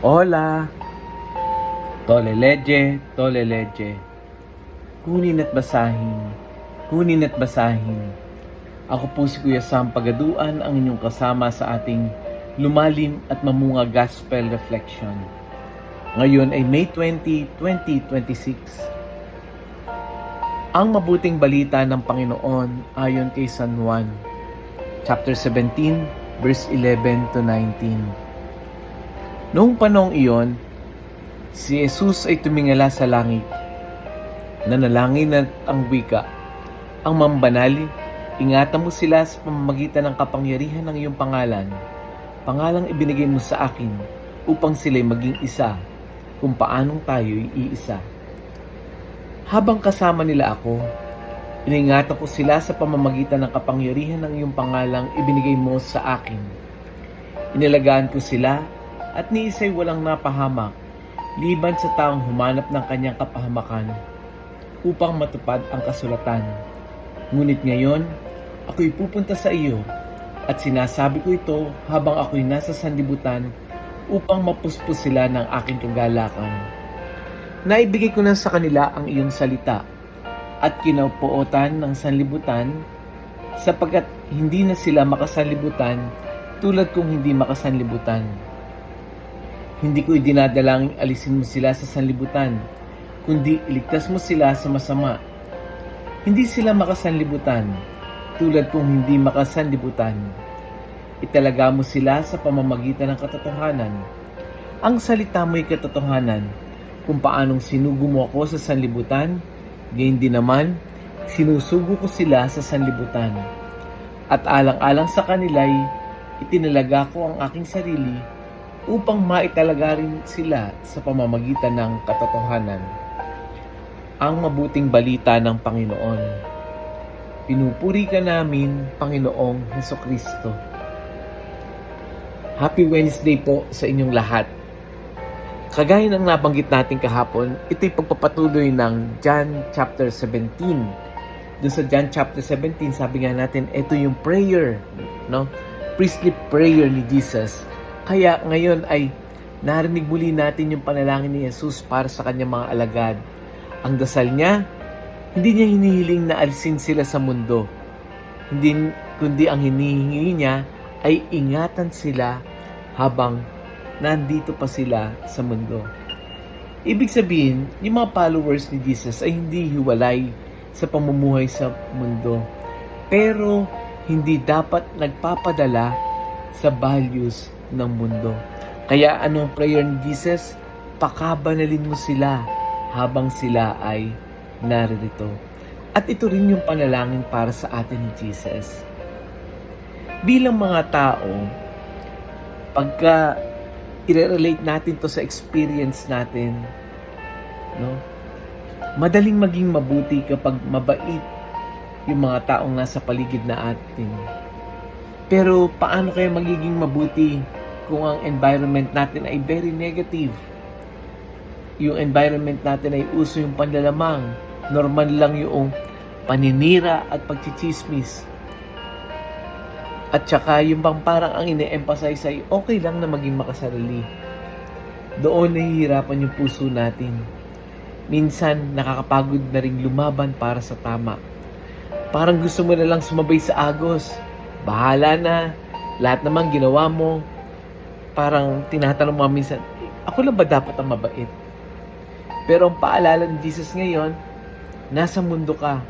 Hola, tole leche, tole leche. Kunin at basahin, kunin at basahin. Ako po si Kuya Sam Pagaduan, ang inyong kasama sa ating lumalim at mamunga Gospel Reflection. Ngayon ay May 20, 2026. Ang mabuting balita ng Panginoon ayon kay San Juan, chapter 17, verse 11 to 19. Noong panahong iyon, si Jesus ay tumingala sa langit. Nanalangin at ang wika, ang mambanali, ingatan mo sila sa pamamagitan ng kapangyarihan ng iyong pangalan. Pangalang ibinigay mo sa akin upang sila'y maging isa kung paanong tayo'y iisa. Habang kasama nila ako, iningatan ko sila sa pamamagitan ng kapangyarihan ng iyong pangalang ibinigay mo sa akin. Inalagaan ko sila at ni isa'y walang napahamak, liban sa taong humanap ng kanyang kapahamakan upang matupad ang kasulatan. Ngunit ngayon, ako'y pupunta sa iyo at sinasabi ko ito habang ako'y nasa sanlibutan upang mapuspos sila ng aking kagalakan. Naibigay ko na sa kanila ang iyong salita at kinaupuotan ng sanlibutan sapagkat hindi na sila makasanlibutan tulad kong hindi makasanlibutan. Hindi ko dinadalang alisin mo sila sa sanlibutan, kundi iligtas mo sila sa masama. Hindi sila makasanlibutan, tulad kong hindi makasanlibutan. Italaga mo sila sa pamamagitan ng katotohanan. Ang salita mo'y katotohanan. Kung paanong sinugo mo ako sa sanlibutan, gayon din naman, sinusugo ko sila sa sanlibutan. At alang-alang sa kanila'y itinalaga ko ang aking sarili upang maitalaga rin sila sa pamamagitan ng katotohanan. Ang mabuting balita ng Panginoon. Pinupuri ka namin, Panginoong Hesukristo. Happy Wednesday po sa inyong lahat. Kagaya ng nabanggit natin kahapon, ito'y pagpapatuloy ng John chapter 17. Doon sa John chapter 17, sabi nga natin, ito yung prayer, no? Priestly prayer ni Jesus. Kaya ngayon ay narinig muli natin yung panalangin ni Jesus para sa kanyang mga alagad. Ang dasal niya, hindi niya hinihiling na alisin sila sa mundo. Kundi ang hinihingi niya ay ingatan sila habang nandito pa sila sa mundo. Ibig sabihin, yung mga followers ni Jesus ay hindi hiwalay sa pamumuhay sa mundo. Pero hindi dapat nagpapadala sa values ng mundo. Kaya anong prayer ni Jesus? Pakabanalin mo sila habang sila ay naririto. At ito rin yung panalangin para sa atin ni Jesus. Bilang mga tao, pagka i-relate natin to sa experience natin, no? Madaling maging mabuti kapag mabait yung mga taong nasa paligid na atin. Pero paano kaya magiging mabuti kung ang environment natin ay very negative? Yung environment natin ay uso yung panlalamang, normal lang yung paninira at pagchichismis. At saka yung bang parang ang ine-emphasize ay okay lang na maging makasarili. Doon nahihirapan yung puso natin. Minsan nakakapagod na rin lumaban para sa tama. Parang gusto mo na lang sumabay sa agos. Bahala na, lahat naman ginawa mo. Parang tinatanong mo minsan, ako lang ba dapat ang mabait? Pero ang paalala ni Jesus ngayon, nasa mundo ka,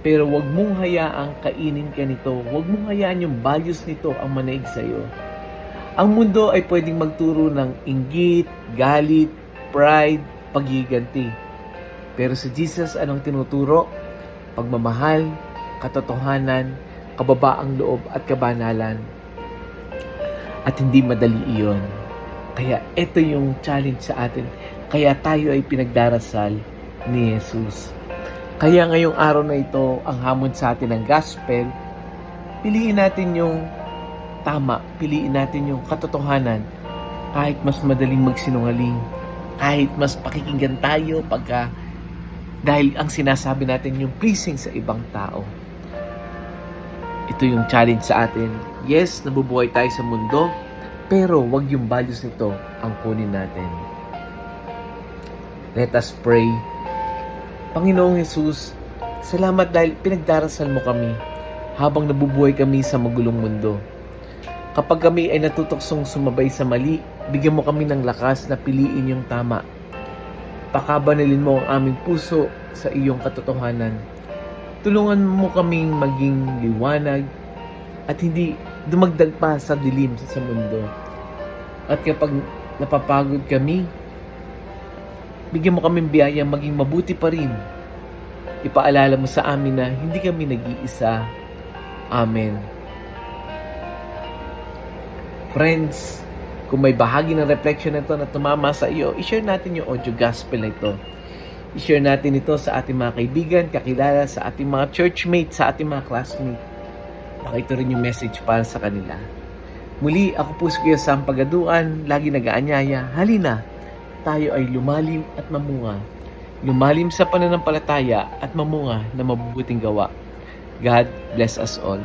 pero wag mong hayaang kainin ka nito. Wag mong hayaan yung values nito ang manaig sa'yo. Ang mundo ay pwedeng magturo ng inggit, galit, pride, paghiganti. Pero sa Jesus, anong tinuturo? Pagmamahal, katotohanan, kababaang loob at kabanalan. At hindi madali iyon. Kaya ito yung challenge sa atin. Kaya tayo ay pinagdarasal ni Jesus. Kaya ngayong araw na ito, ang hamon sa atin ng gospel, piliin natin yung tama, piliin natin yung katotohanan. Kahit mas madaling magsinungaling, kahit mas pakikinggan tayo dahil ang sinasabi natin yung pleasing sa ibang tao. Ito yung challenge sa atin. Yes, nabubuhay tayo sa mundo, Pero wag yung values nito ang kunin natin. Let us pray. Panginoong Jesus, salamat dahil pinagdarasal mo kami habang nabubuhay kami sa magulong mundo. Kapag kami ay natutuksong sumabay sa mali, bigyan mo kami ng lakas na piliin yung tama. Pakabanalin mo ang aming puso sa iyong katotohanan. Tulungan mo kaming maging liwanag at hindi dumagdag pa sa dilim sa mundo. At kapag napapagod kami, bigyan mo kaming biyaya maging mabuti pa rin. Ipaalala mo sa amin na hindi kami nag-iisa. Amen. Friends, kung may bahagi ng reflection na ito na tumama sa iyo, i-share natin yung audio gospel na ito. I-share natin ito sa ating mga kaibigan, kakilala, sa ating mga churchmates, sa ating mga classmates. Baka ito rin yung message para sa kanila. Muli, ako po si Kuya Sam Pagaduan, lagi nag-aanyaya. Halina, tayo ay lumalim at mamunga. Lumalim sa pananampalataya at mamunga na mabubuting gawa. God bless us all.